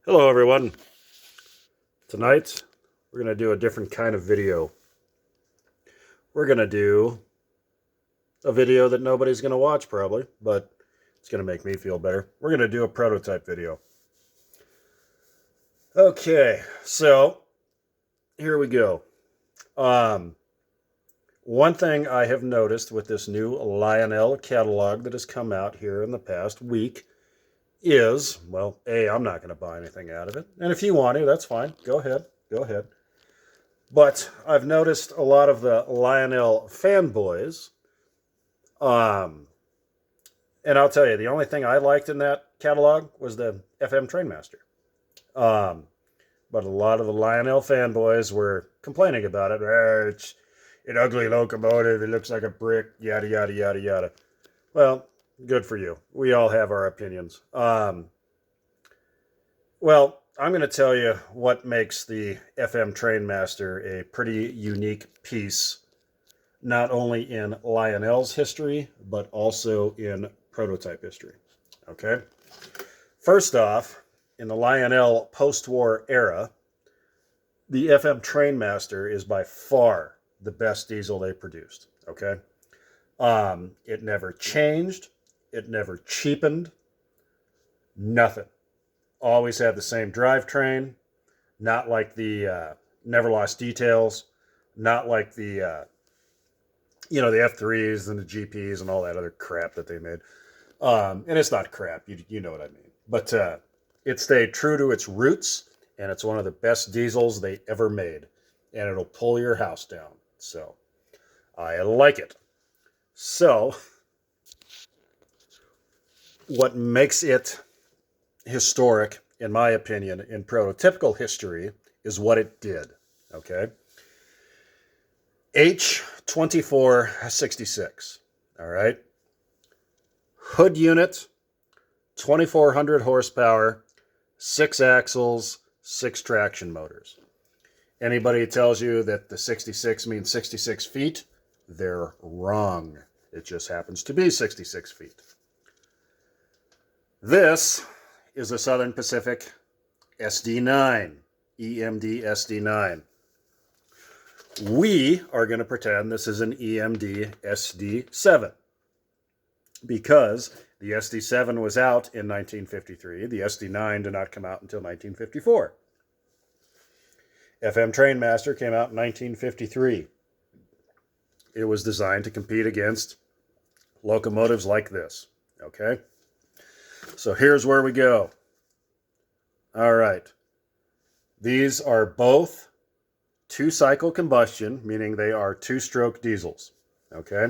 Hello everyone. Tonight we're going to do a different kind of video. We're going to do a video that nobody's going to watch probably, but it's going to make me feel better. We're going to do a prototype video. Okay, so here we go. One thing I have noticed with this new Lionel catalog that has come out here in the past week is, well, A, I'm not going to buy anything out of it. And if you want to, that's fine. Go ahead. Go ahead. But I've noticed a lot of the Lionel fanboys. And I'll tell you, the only thing I liked in that catalog was the FM Trainmaster. But a lot of the Lionel fanboys were complaining about it. It's an ugly locomotive. It looks like a brick. Yada, yada, yada, yada. Well, good for you. We all have our opinions. Well, I'm going to tell you what makes the FM Trainmaster a pretty unique piece, not only in Lionel's history, but also in prototype history. Okay? First off, in the Lionel post-war era, the FM Trainmaster is by far the best diesel they produced. Okay? It never changed. It never cheapened. Nothing. Always had the same drivetrain. Not like the never lost details. Not like the the F3s and the GPs and all that other crap that they made. And it's not crap. You know what I mean. But it stayed true to its roots, and it's one of the best diesels they ever made. And it'll pull your house down. So I like it. So what makes it historic, in my opinion, in prototypical history is what it did. Okay? H2466. All right? Hood unit, 2,400 horsepower, 6 axles, 6 traction motors. Anybody tells you that the 66 means 66 feet, they're wrong. It just happens to be 66 feet. This is a Southern Pacific SD9, EMD SD9. We are going to pretend this is an EMD SD7 because the SD7 was out in 1953. The SD9 did not come out until 1954. FM Trainmaster came out in 1953. It was designed to compete against locomotives like this. Okay? So here's where we go. All right. These are both two-cycle combustion, meaning they are two-stroke diesels. Okay?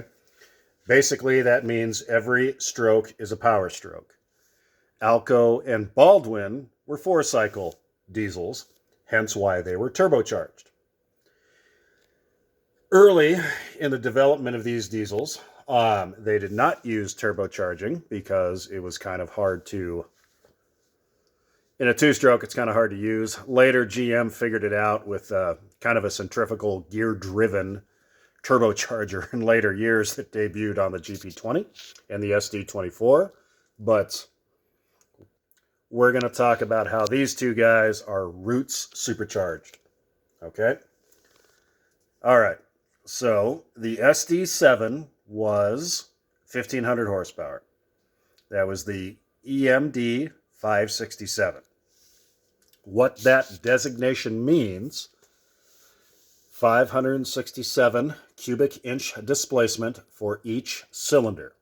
Basically, that means every stroke is a power stroke. Alco and Baldwin were four-cycle diesels, hence why they were turbocharged. Early in the development of these diesels, they did not use turbocharging because it was kind of hard to, in a two-stroke, it's kind of hard to use. Later, GM figured it out with kind of a centrifugal gear-driven turbocharger in later years that debuted on the GP20 and the SD24. But we're going to talk about how these two guys are roots supercharged. Okay? All right. So the SD7 was 1,500 horsepower. That was the EMD 567. What that designation means, 567 cubic inch displacement for each cylinder.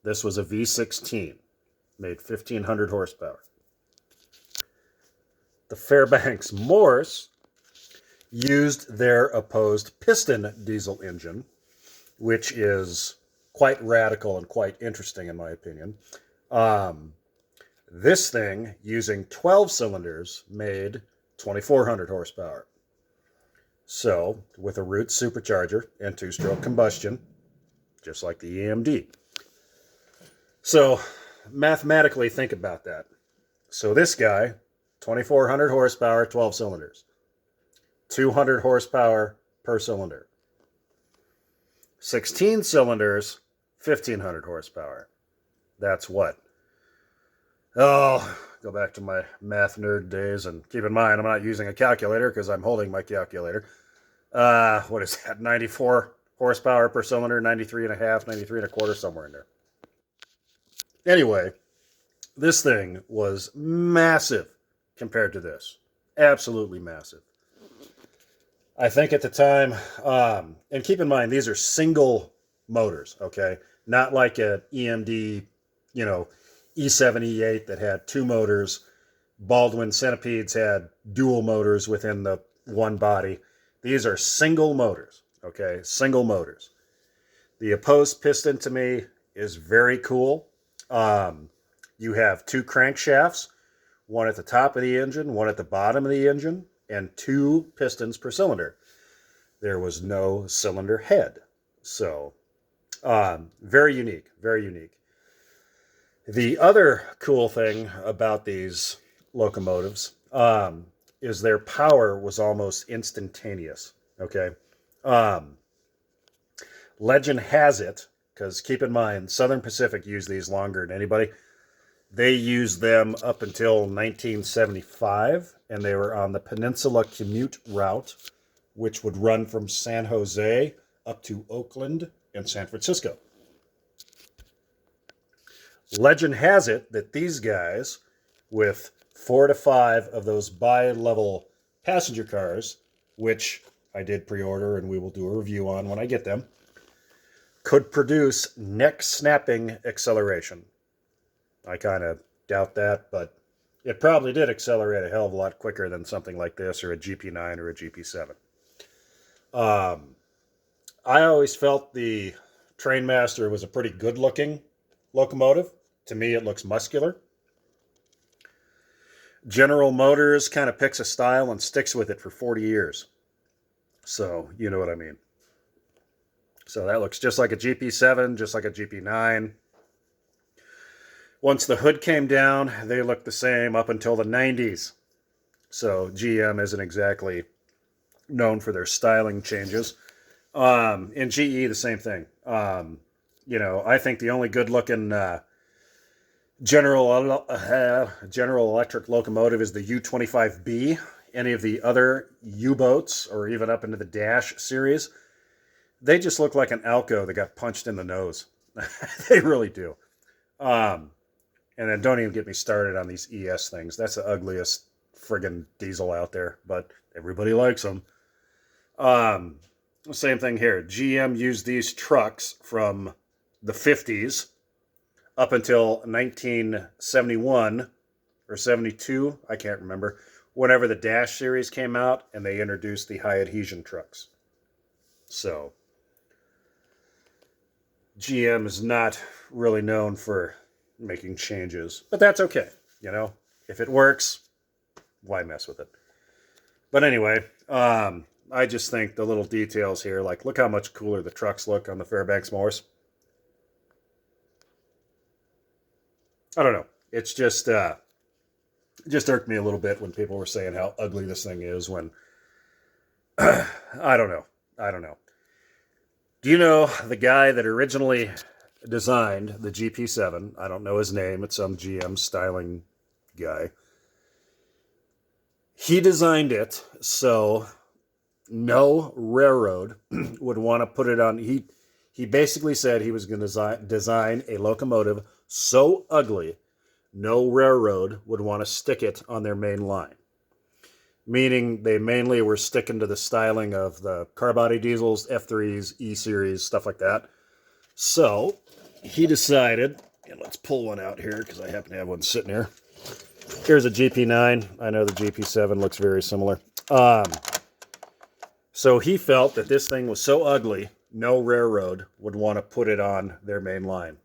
This was a V16, made 1,500 horsepower. The Fairbanks Morse used their opposed piston diesel engine, which is quite radical and quite interesting in my opinion. This thing, using 12 cylinders, made 2,400 horsepower. So, with a root supercharger and two-stroke combustion, just like the EMD. So, mathematically think about that. So this guy, 2,400 horsepower, 12 cylinders. 200 horsepower per cylinder. 16 cylinders, 1,500 horsepower. That's what? Oh, go back to my math nerd days, and keep in mind I'm not using a calculator because I'm holding my calculator. What is that? 94 horsepower per cylinder, 93 and a half, 93 and a quarter, somewhere in there. Anyway, this thing was massive compared to this. Absolutely massive. I think at the time, and keep in mind, these are single motors, okay? Not like an EMD, E7, E8 that had two motors. Baldwin Centipedes had dual motors within the one body. These are single motors, okay? Single motors. The opposed piston to me is very cool. You have two crankshafts, one at the top of the engine, one at the bottom of the engine, and two pistons per cylinder. There was no cylinder head. So, very unique, very unique. The other cool thing about these locomotives is their power was almost instantaneous, okay? Legend has it, because keep in mind, Southern Pacific used these longer than anybody. They used them up until 1975, and they were on the Peninsula Commute Route, which would run from San Jose up to Oakland and San Francisco. Legend has it that these guys, with 4 to 5 of those bi-level passenger cars, which I did pre-order and we will do a review on when I get them, could produce neck-snapping acceleration. I kind of doubt that, but it probably did accelerate a hell of a lot quicker than something like this or a GP9 or a GP7. I always felt the Trainmaster was a pretty good-looking locomotive. To me, it looks muscular. General Motors kind of picks a style and sticks with it for 40 years. So, you know what I mean. So that looks just like a GP7, just like a GP9. Once the hood came down, they looked the same up until the 90s. So GM isn't exactly known for their styling changes. In GE, the same thing. I think the only good-looking General Electric locomotive is the U-25B. Any of the other U-boats, or even up into the Dash series, they just look like an Alco that got punched in the nose. They really do. And then don't even get me started on these ES things. That's the ugliest friggin' diesel out there, but everybody likes them. Same thing here. GM used these trucks from the 50s up until 1971 or 72, I can't remember, whenever the Dash series came out and they introduced the high adhesion trucks. So, GM is not really known for making changes, but that's okay. If it works, why mess with it? But anyway, I just think the little details here, like look how much cooler the trucks look on the Fairbanks Morse. I don't know. It's just irked me a little bit when people were saying how ugly this thing is when I don't know. Do you know the guy that originally designed the GP7? I don't know his name. It's some GM styling guy. He designed it so no railroad would want to put it on. He basically said he was going to design a locomotive so ugly no railroad would want to stick it on their main line. Meaning they mainly were sticking to the styling of the car body diesels, F3s, E-Series, stuff like that. So he decided, and let's pull one out here because I happen to have one sitting here. Here's a GP9. I know the GP7 looks very similar. So he felt that this thing was so ugly, no railroad would want to put it on their main line.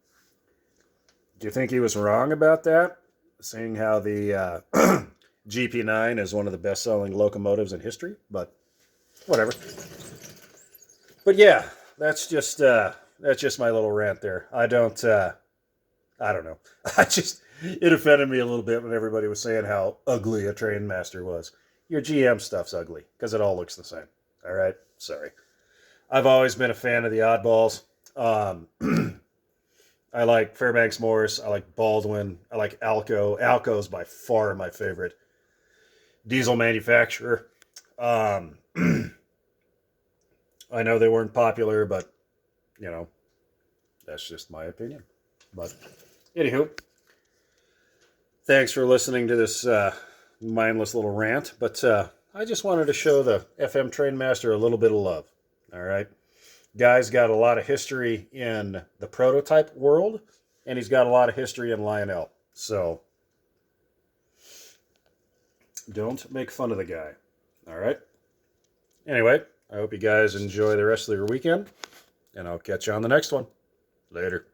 Do you think he was wrong about that? Seeing how the GP9 is one of the best-selling locomotives in history, but whatever. But yeah, that's just my little rant there. I don't know. It offended me a little bit when everybody was saying how ugly a Trainmaster was. Your GM stuff's ugly because it all looks the same. All right, sorry. I've always been a fan of the oddballs. I like Fairbanks Morse. I like Baldwin. I like Alco. Alco is by far my favorite diesel manufacturer. Um, I know they weren't popular, but, you know, that's just my opinion. But, anywho, thanks for listening to this mindless little rant. But I just wanted to show the FM Trainmaster a little bit of love. All right. Guy's got a lot of history in the prototype world, and he's got a lot of history in Lionel. So, don't make fun of the guy. All right? Anyway, I hope you guys enjoy the rest of your weekend, and I'll catch you on the next one. Later.